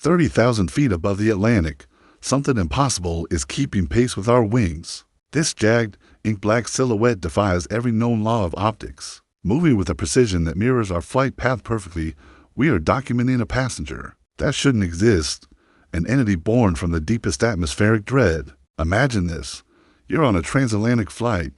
30,000 feet above the Atlantic, something impossible is keeping pace with our wings. This jagged, ink-black silhouette defies every known law of optics. Moving with a precision that mirrors our flight path perfectly, we are documenting a passenger. That shouldn't exist. An entity born from the deepest atmospheric dread. Imagine this. You're on a transatlantic flight,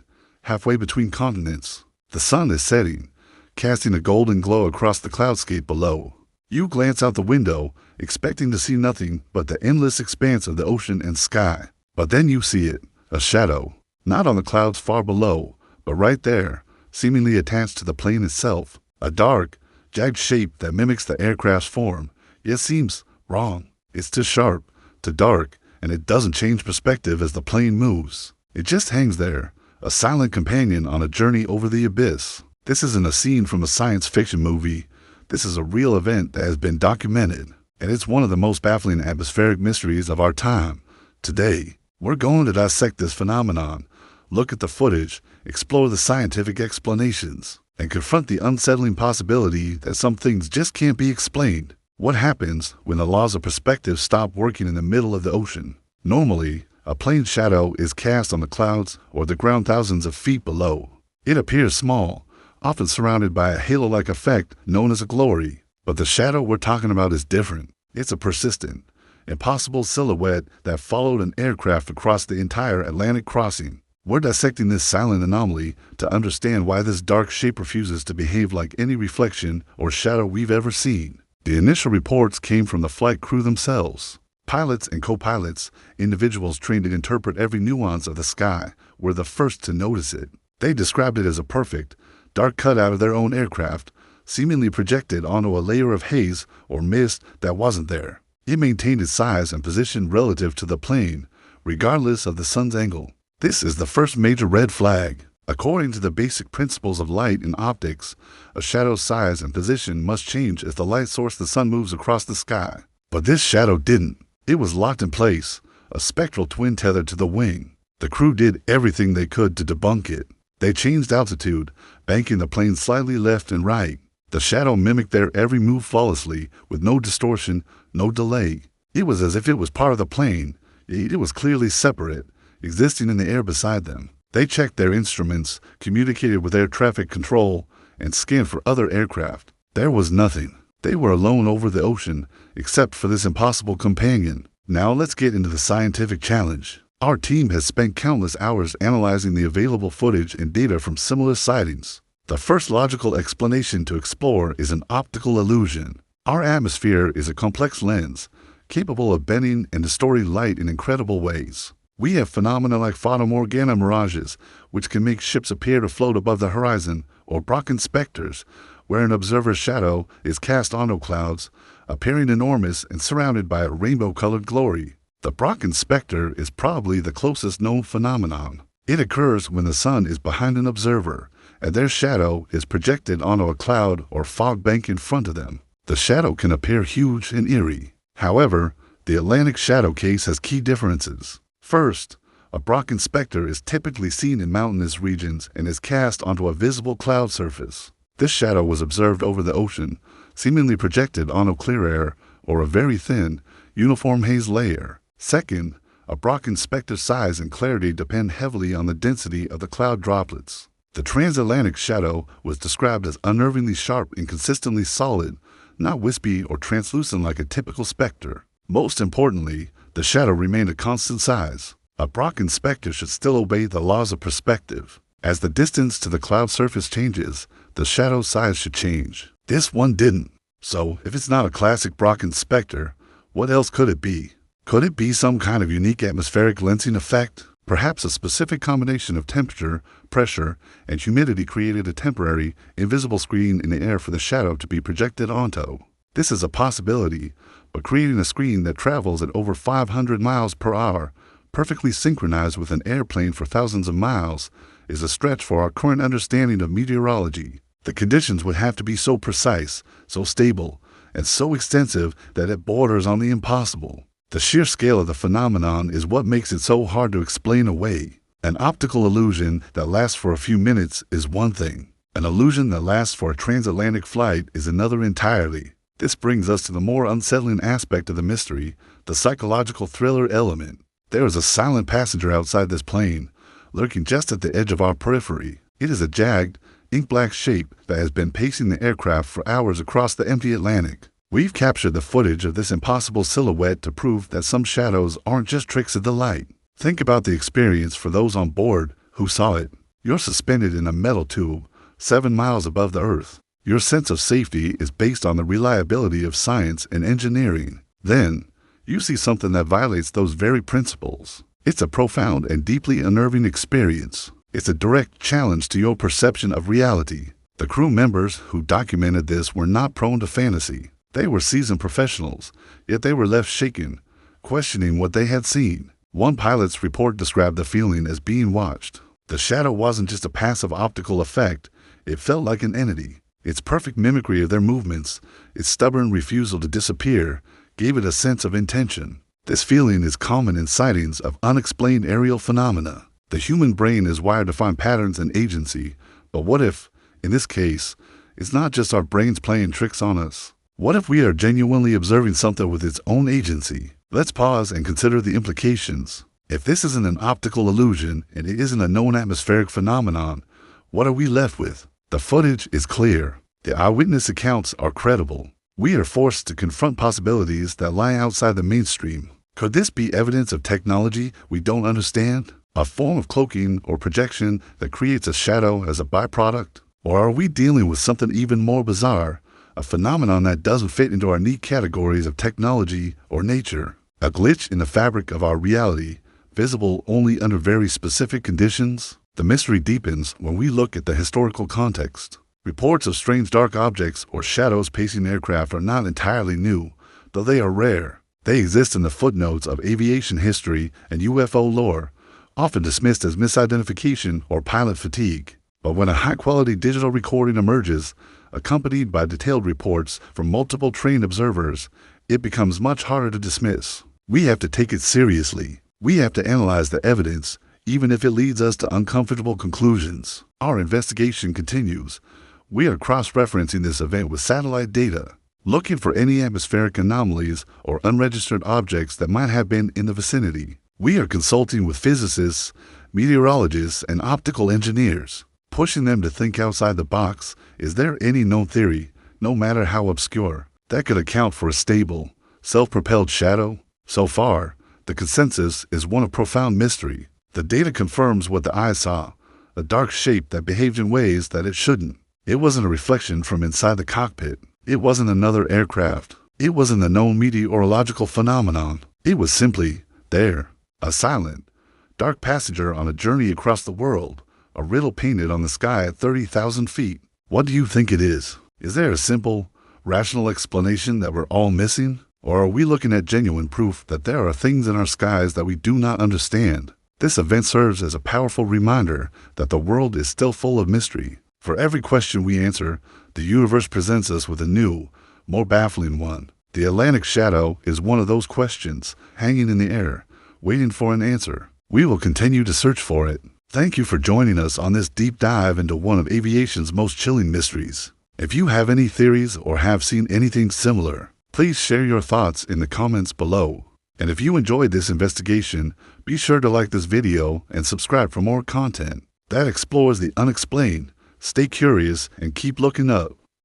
halfway between continents. The sun is setting, casting a golden glow across the cloudscape below. You glance out the window, expecting to see nothing but the endless expanse of the ocean and sky. But then you see it, a shadow. Not on the clouds far below, but right there, seemingly attached to the plane itself. A dark, jagged shape that mimics the aircraft's form, yet seems wrong. It's too sharp, too dark, and it doesn't change perspective as the plane moves. It just hangs there, a silent companion on a journey over the abyss. This isn't a scene from a science fiction movie. This is a real event that has been documented, and it's one of the most baffling atmospheric mysteries of our time. Today, we're going to dissect this phenomenon, look at the footage, explore the scientific explanations, and confront the unsettling possibility that some things just can't be explained. What happens when the laws of perspective stop working in the middle of the ocean? Normally, a plane's shadow is cast on the clouds or the ground thousands of feet below. It appears small, often surrounded by a halo-like effect known as a glory. But the shadow we're talking about is different. It's a persistent, impossible silhouette that followed an aircraft across the entire Atlantic crossing. We're dissecting this silent anomaly to understand why this dark shape refuses to behave like any reflection or shadow we've ever seen. The initial reports came from the flight crew themselves. Pilots and co-pilots, individuals trained to interpret every nuance of the sky, were the first to notice it. They described it as a perfect, dark cutout of their own aircraft, seemingly projected onto a layer of haze or mist that wasn't there. It maintained its size and position relative to the plane, regardless of the sun's angle. This is the first major red flag. According to the basic principles of light and optics, a shadow's size and position must change as the light source the sun moves across the sky. But this shadow didn't. It was locked in place, a spectral twin tethered to the wing. The crew did everything they could to debunk it. They changed altitude, banking the plane slightly left and right. The shadow mimicked their every move flawlessly, with no distortion, no delay. It was as if it was part of the plane, yet it was clearly separate, existing in the air beside them. They checked their instruments, communicated with air traffic control, and scanned for other aircraft. There was nothing. They were alone over the ocean, except for this impossible companion. Now let's get into the scientific challenge. Our team has spent countless hours analyzing the available footage and data from similar sightings. The first logical explanation to explore is an optical illusion. Our atmosphere is a complex lens, capable of bending and distorting light in incredible ways. We have phenomena like Fata Morgana mirages, which can make ships appear to float above the horizon, or Brocken specters, where an observer's shadow is cast onto clouds, appearing enormous and surrounded by a rainbow-colored glory. The Brocken specter is probably the closest known phenomenon. It occurs when the sun is behind an observer, and their shadow is projected onto a cloud or fog bank in front of them. The shadow can appear huge and eerie. However, the Atlantic shadow case has key differences. First, a Brocken specter is typically seen in mountainous regions and is cast onto a visible cloud surface. This shadow was observed over the ocean, seemingly projected onto clear air or a very thin, uniform haze layer. Second, a Brocken specter's size and clarity depend heavily on the density of the cloud droplets. The transatlantic shadow was described as unnervingly sharp and consistently solid, not wispy or translucent like a typical specter. Most importantly, the shadow remained a constant size. A Brocken specter should still obey the laws of perspective. As the distance to the cloud surface changes, the shadow's size should change. This one didn't. So, if it's not a classic Brocken specter, what else could it be? Could it be some kind of unique atmospheric lensing effect? Perhaps a specific combination of temperature, pressure, and humidity created a temporary, invisible screen in the air for the shadow to be projected onto. This is a possibility, but creating a screen that travels at over 500 miles per hour, perfectly synchronized with an airplane for thousands of miles, is a stretch for our current understanding of meteorology. The conditions would have to be so precise, so stable, and so extensive that it borders on the impossible. The sheer scale of the phenomenon is what makes it so hard to explain away. An optical illusion that lasts for a few minutes is one thing. An illusion that lasts for a transatlantic flight is another entirely. This brings us to the more unsettling aspect of the mystery, the psychological thriller element. There is a silent passenger outside this plane, lurking just at the edge of our periphery. It is a jagged, ink-black shape that has been pacing the aircraft for hours across the empty Atlantic. We've captured the footage of this impossible silhouette to prove that some shadows aren't just tricks of the light. Think about the experience for those on board who saw it. You're suspended in a metal tube, 7 miles above the Earth. Your sense of safety is based on the reliability of science and engineering. Then, you see something that violates those very principles. It's a profound and deeply unnerving experience. It's a direct challenge to your perception of reality. The crew members who documented this were not prone to fantasy. They were seasoned professionals, yet they were left shaken, questioning what they had seen. One pilot's report described the feeling as being watched. The shadow wasn't just a passive optical effect, it felt like an entity. Its perfect mimicry of their movements, its stubborn refusal to disappear, gave it a sense of intention. This feeling is common in sightings of unexplained aerial phenomena. The human brain is wired to find patterns and agency, but what if, in this case, it's not just our brains playing tricks on us? What if we are genuinely observing something with its own agency? Let's pause and consider the implications. If this isn't an optical illusion and it isn't a known atmospheric phenomenon, what are we left with? The footage is clear. The eyewitness accounts are credible. We are forced to confront possibilities that lie outside the mainstream. Could this be evidence of technology we don't understand? A form of cloaking or projection that creates a shadow as a byproduct? Or are we dealing with something even more bizarre, a phenomenon that doesn't fit into our neat categories of technology or nature? A glitch in the fabric of our reality, visible only under very specific conditions? The mystery deepens when we look at the historical context. Reports of strange dark objects or shadows pacing aircraft are not entirely new, though they are rare. They exist in the footnotes of aviation history and UFO lore, often dismissed as misidentification or pilot fatigue. But when a high-quality digital recording emerges, accompanied by detailed reports from multiple trained observers, it becomes much harder to dismiss. We have to take it seriously. We have to analyze the evidence, even if it leads us to uncomfortable conclusions. Our investigation continues. We are cross-referencing this event with satellite data, looking for any atmospheric anomalies or unregistered objects that might have been in the vicinity. We are consulting with physicists, meteorologists, and optical engineers, pushing them to think outside the box. Is there any known theory, no matter how obscure, that could account for a stable, self-propelled shadow? So far, the consensus is one of profound mystery. The data confirms what the eye saw, a dark shape that behaved in ways that it shouldn't. It wasn't a reflection from inside the cockpit. It wasn't another aircraft. It wasn't a known meteorological phenomenon. It was simply there, a silent, dark passenger on a journey across the world, a riddle painted on the sky at 30,000 feet. What do you think it is? Is there a simple, rational explanation that we're all missing? Or are we looking at genuine proof that there are things in our skies that we do not understand? This event serves as a powerful reminder that the world is still full of mystery. For every question we answer, the universe presents us with a new, more baffling one. The Atlantic shadow is one of those questions, hanging in the air, waiting for an answer. We will continue to search for it. Thank you for joining us on this deep dive into one of aviation's most chilling mysteries. If you have any theories or have seen anything similar, please share your thoughts in the comments below. And if you enjoyed this investigation, be sure to like this video and subscribe for more content that explores the unexplained. Stay curious and keep looking up.